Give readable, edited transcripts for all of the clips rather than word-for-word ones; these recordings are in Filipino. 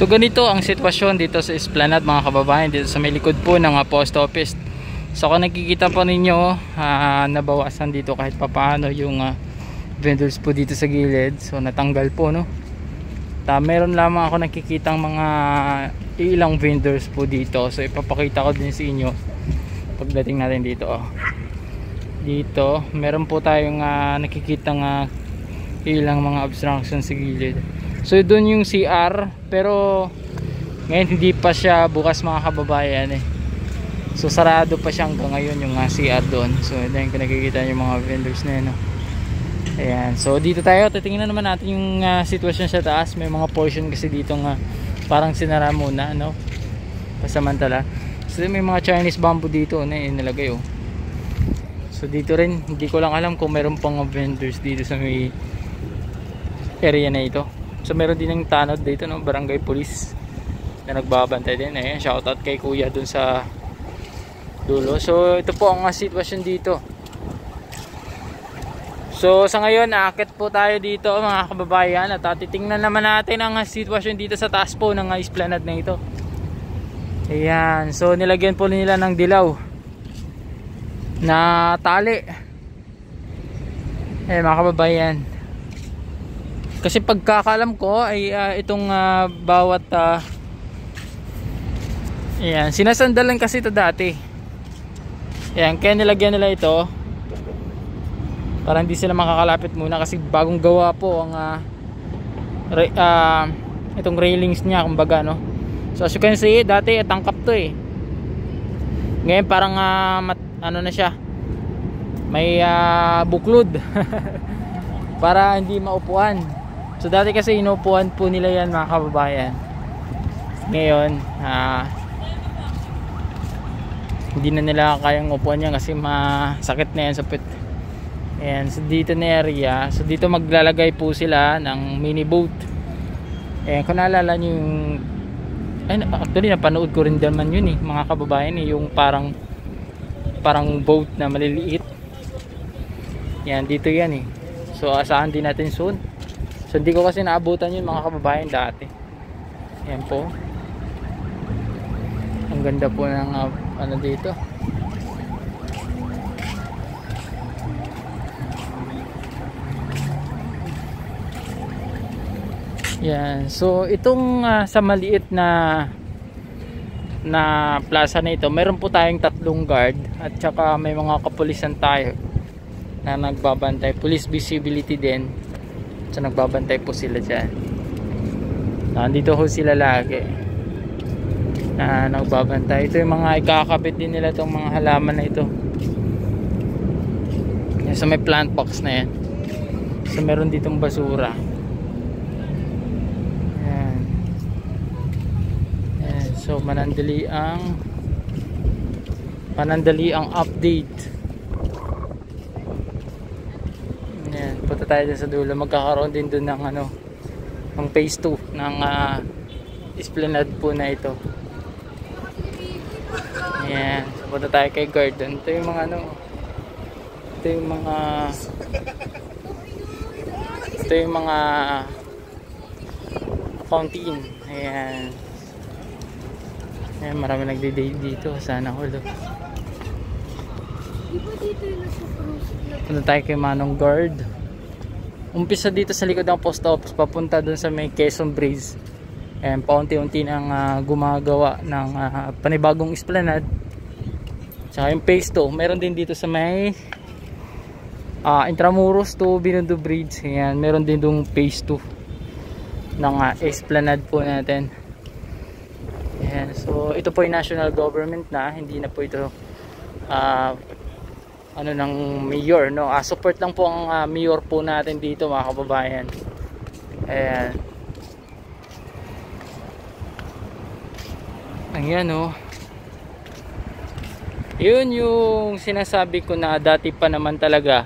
So ganito ang sitwasyon dito sa Esplanade mga kababayan, dito sa may likod po ng post office. So kung nakikita po ninyo, nabawasan dito kahit papaano yung vendors po dito sa gilid. So natanggal po, no. Meron lamang ako nakikitang mga ilang vendors po dito. So ipapakita ko din sa inyo pagdating natin dito. Dito meron po tayong nakikitang ilang mga obstruction sa gilid. So doon yung CR, pero ngayon hindi pa siya bukas mga kababayan eh. So sarado pa siya hanggang ngayon yung CR doon. So dahil kung nakikita yung mga vendors na yun, no? Ayan, so dito tayo, titingnan naman natin yung sitwasyon sa taas. May mga portion kasi dito parang sinara muna, no? Pasamantala. So may mga Chinese bamboo dito na inilagay, oh. So dito rin, hindi ko lang alam kung meron pang vendors dito sa may area na ito. So meron din ng tanod dito, no, barangay police na nagbabantay din. Ayan, shoutout kay kuya dun sa dulo. So ito po ang sitwasyon dito. So sa ngayon aakit po tayo dito mga kababayan, at titingnan naman natin ang sitwasyon dito sa taas po ng Esplanade na ito. Ayan, so nilagyan po nila ng dilaw na tali. Ayan mga kababayan, kasi pagkakalam ko ay itong bawat ayan, sinasandalan kasi ito dati. Ayan, kaya nilagyan nila ito para hindi sila makakalapit muna, kasi bagong gawa po ang itong railings niya kumbaga, no. So as you can see, dati tangkap to eh. Ngayon parang ano na siya, may buklod para hindi maupuan. So dati kasi inupuan po nila yan mga kababayan. Ngayon hindi na nila kayang upuan yan kasi masakit na yan sa pit. Ayan, so dito na area, so dito maglalagay po sila ng mini boat. Ayan, kung naalala nyo yung actually napanood ko rin naman yun eh mga kababayan, yung parang boat na maliliit. Yan, dito yan eh. So asahan din natin soon. So hindi ko kasi naabutan yun mga kababayan dati. Yan po. Ang ganda po ng ano dito. Yan. So itong sa maliit na plaza na ito, meron po tayong 3 guard at saka may mga kapulisan tayo na nagbabantay. Police visibility din. So nagbabantay po sila dyan. Nandito ho sila lagi na nagbabantay. Ito yung mga ikakabit din nila, itong mga halaman na ito. Yan, so may plant box na yan. So meron ditong basura. Yan. Yan. So manandali ang update. Punta tayo dun sa dulo. Magkakaroon din dun ng ng phase 2 ng Esplanade po na ito. Ayan, so punta tayo kay garden. Ito yung mga ito yung mga fountain. Ayan. Ayan, marami nagdi-date dito. Sana all. Punta tayo kay Manong Guard. Umpisa dito sa likod ng post office papunta dun sa may Quezon Bridge. And paunti-unti nang gumagawa ng panibagong Esplanade. Tsaka yung phase 2 meron din dito sa may Intramuros to Binondo Bridge. Ayan, meron din dong phase 2 ng Esplanade po natin. Ayan, so ito po yung national government na, hindi na po ito ng mayor, no. Support lang po ang mayor po natin dito mga kababayan. Ayan. Ayan, no. Yun yung sinasabi ko na dati pa naman talaga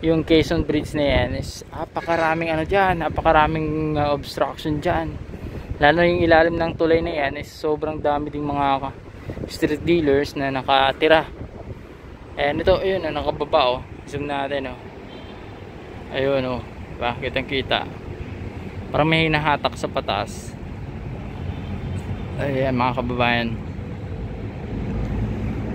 yung Quezon Bridge na yan is napakaraming napakaraming obstruction dyan. Lalo yung ilalim ng tulay na yan is sobrang dami ding mga street dealers na nakatira. Ayan, ito, ayun, nakababa, zoom natin, ayun, diba? Kitang kita parang may hinahatak sa pataas. Ayan mga kababayan.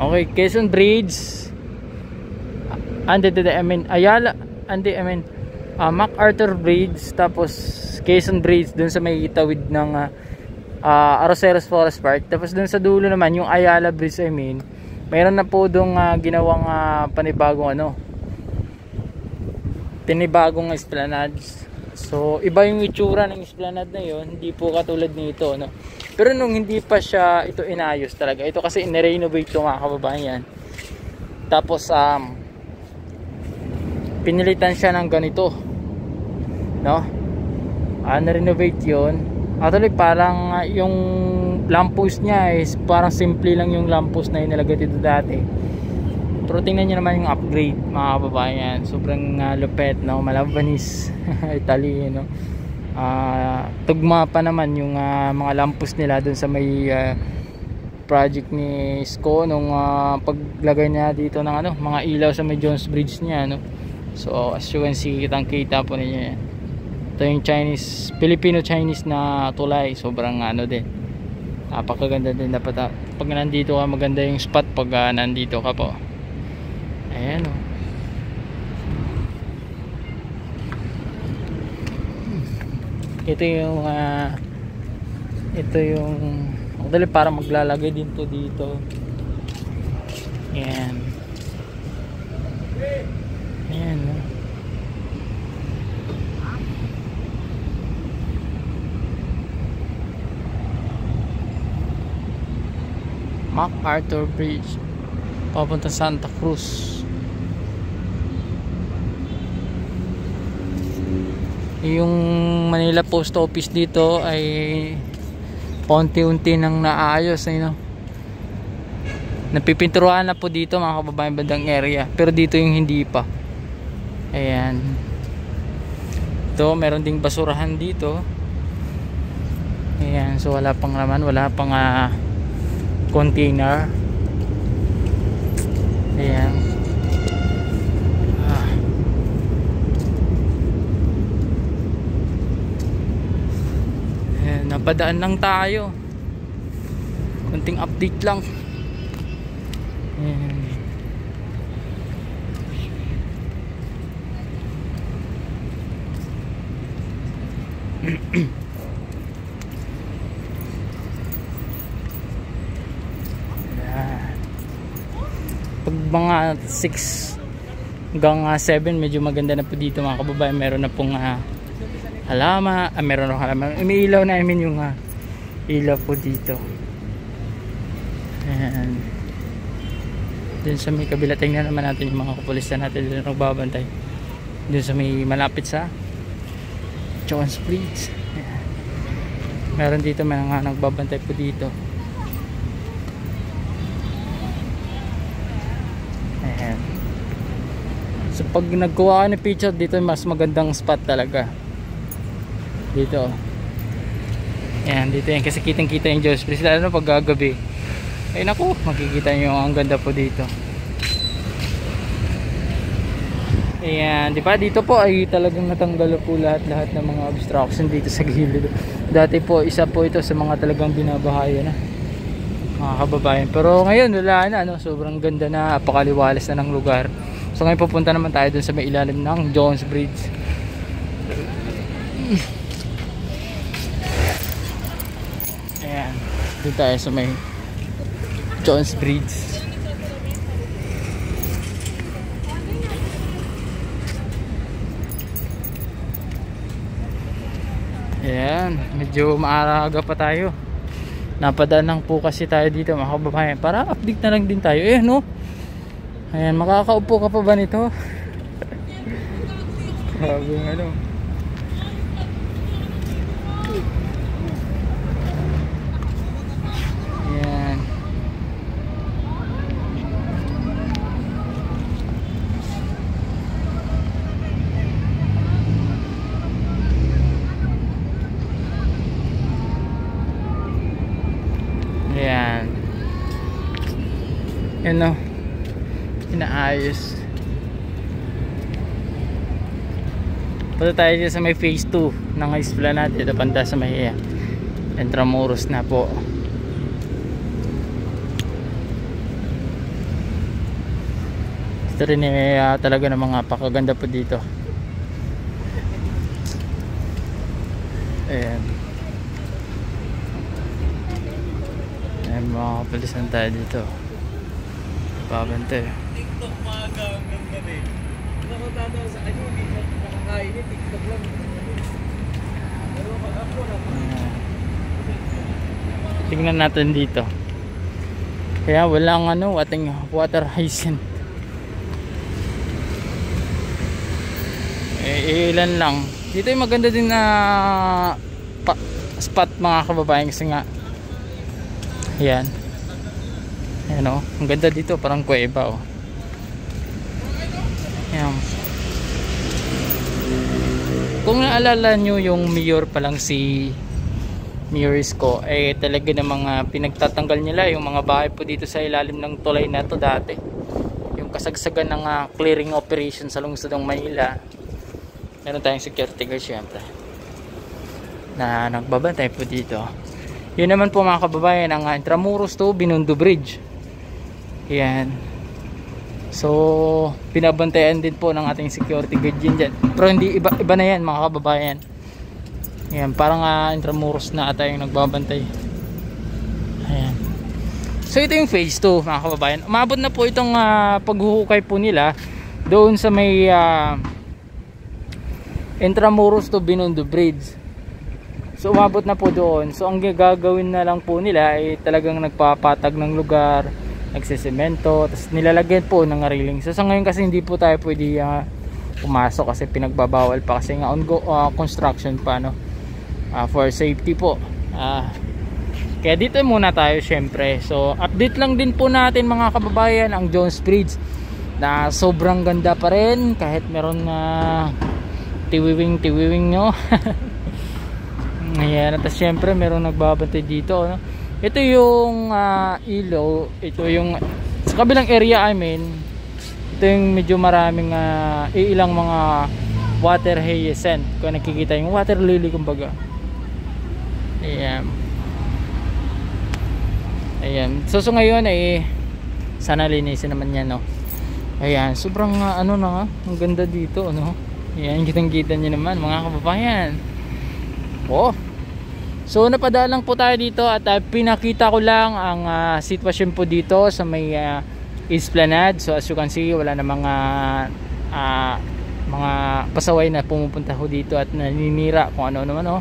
Okay, Quezon Bridge. Ayala, MacArthur Bridge, tapos Quezon Bridge dun sa may tawid ng Arroceros Forest Park. Tapos dun sa dulo naman yung Ayala Bridge, mayroon na po dong ginawang panibagong esplanades. So iba yung itsura ng esplanade na yon, hindi po katulad nito, no? Pero nung hindi pa siya ito inayos talaga, ito kasi in-renovate ito mga kababayan. Tapos pinilitan siya ng ganito, no? Na-renovate yun. Actually parang yung lamppost niya is parang simple lang yung lamppost na inilagay dito dati. Pero tingnan nyo naman yung upgrade mga kababayan. Sobrang lupet, no? Malabanis Italy, no? Tugma pa naman yung mga lamppost nila dun sa may project ni Isko nung paglagay niya dito ng mga ilaw sa may Jones Bridge niya, no? So as you can see, kitang-kita po ninyo yan. Ito yung Filipino-Chinese na tulay. Sobrang din, napakaganda din. Dapat pag nandito ka, maganda yung spot pag nandito ka po. Ayan, o. Ito yung actually para maglalagay din to dito. Ayan. Ayan, o. MacArthur Bridge papunta Santa Cruz. Yung Manila Post Office dito ay paunti-unti nang naayos, napipinturuan na po dito mga kababayan, bandang area, pero dito yung hindi pa. Ayan, ito meron ding basurahan dito. Ayan, so wala pang laman, wala pang container. Ayan. Ayan, napadaan lang tayo. Kunting update lang. Ayan. Pag mga 6 hanggang 7 medyo maganda na po dito mga kababayan. Meron na pong meron na halaman. Umiilaw na yung ilaw po dito. Ayan. Dun sa may kabila, tingnan naman natin yung mga kapulisan natin dun nagbabantay. Dun sa may malapit sa Jones Bridge. Ayan. Meron dito mga nagbabantay po dito. Ayan. So pag nagkuha ka ng picture dito, mas magandang spot talaga dito. Ayan, dito yan kasi kitang kita yung Jones Bridge, lalo na pag gagabi. Ay naku, makikita nyo ang ganda po dito. Ayan, di ba dito po ay talagang natanggal po lahat ng mga obstruction dito sa gilid. Dati po isa po ito sa mga talagang binabahayan na mga kababayan, pero ngayon wala na, sobrang ganda na, apakaliwalas na ng lugar. So ngayon pupunta naman tayo dun sa may ilalim ng Jones Bridge. Ayan, dun tayo sa may Jones Bridge. Ayan, medyo maaraga pa tayo. Napadaan lang po kasi tayo dito mga kababayan, para update na lang din tayo. No? Ayan, makakaupo ka pa ba nito? Grabe yung Ayan. Ayan. Ayan, inaayos. Punta tayo dito sa may phase 2 ng Esplanade. Ito banda sa may Intramuros na po. Ito rin talaga ng mga pakaganda po dito. Ayan. Ayan, mga kapulisan tayo dito. Pabante. TikTok maaga hanggang gabi. Nakatataw sa kanya, hindi na nakakain eh, TikTok lang. Pero pag ako na tingnan natin dito. Kaya walang ating water hyacinth. Ilan lang. Dito yung maganda din na spot mga kababayan kasi nga. Ayan. Ayan o. Ang ganda dito. Parang kuweba o. Ayan. Kung naalala nyo yung mayor pa lang si Mayor Isko, talaga ng mga pinagtatanggal nila yung mga bahay po dito sa ilalim ng tulay na to dati. Yung kasagsagan ng clearing operation sa lungsod ng Maynila. Meron tayong security guard syempre na nagbabantay po dito. Yun naman po mga kababayan ang Intramuros to Binondo Bridge. Yan. So pinabantayan din po ng ating security guard yun dyan. Pero hindi iba na yan mga kababayan. Yan, parang Intramuros na ata yung nagbabantay. Ayan. So ito yung phase 2 mga kababayan. Umabot na po itong paghuhukay po nila doon sa may Intramuros to Binondo Bridge. So umabot na po doon. So ang gagawin na lang po nila ay talagang nagpapatag ng lugar, nagsisemento, tapos nilalagyan po ng railing. So sa ngayon kasi hindi po tayo pwede pumasok kasi pinagbabawal pa kasi nga construction pa for safety po. Kaya dito muna tayo syempre. So update lang din po natin mga kababayan ang Jones Bridge na sobrang ganda pa rin kahit meron tiwiwing nyo. Ayan, at syempre meron nagbabantay dito ito yung ilaw, ito yung sa kabilang area ito yung medyo maraming ilang mga water hyacinth kung nakikita yung water lily kumbaga. Ayan. Ayan. So ngayon sana linisin naman yan Ayan, sobrang ang ganda dito Ayan, kitang-kita nyo naman mga kababayan. So napadalang po tayo dito at pinakita ko lang ang sitwasyon po dito sa may Esplanade. So as you can see, wala na mga pasaway na pumupunta ho dito at naninira kung ano naman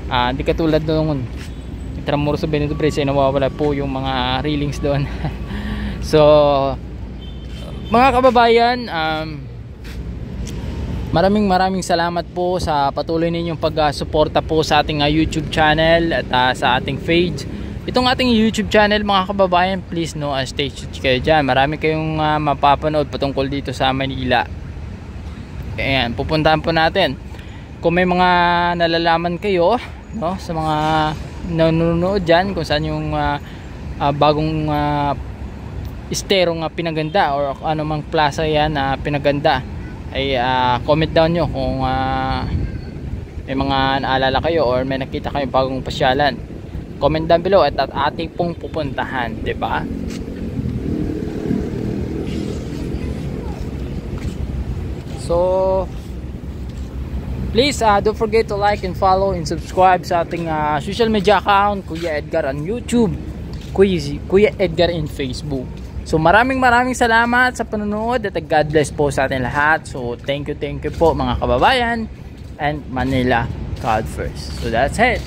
hindi katulad noon Intramuros sa Binondo Bridge ay nawawala po yung mga railings doon. So mga kababayan, maraming salamat po sa patuloy ninyong pag-suporta po sa ating YouTube channel at sa ating page. Itong ating YouTube channel mga kababayan, please stay tuned kayo dyan. Marami kayong mapapanood patungkol dito sa Manila. Ayan, pupuntahan po natin. Kung may mga nalalaman kayo sa mga nanonood dyan kung saan yung bagong esterong pinaganda or anumang plaza yan na pinaganda, ay comment down nyo kung may mga naalala kayo or may nakita kayong bagong pasyalan. Comment down below at ating pong pupuntahan, diba? So please don't forget to like and follow and subscribe sa ating social media account, Kuya Edgar on YouTube, Kuya Edgar in Facebook. So maraming salamat sa panonood at God bless po sa ating lahat. So thank you po mga kababayan, and Manila God first. So that's it.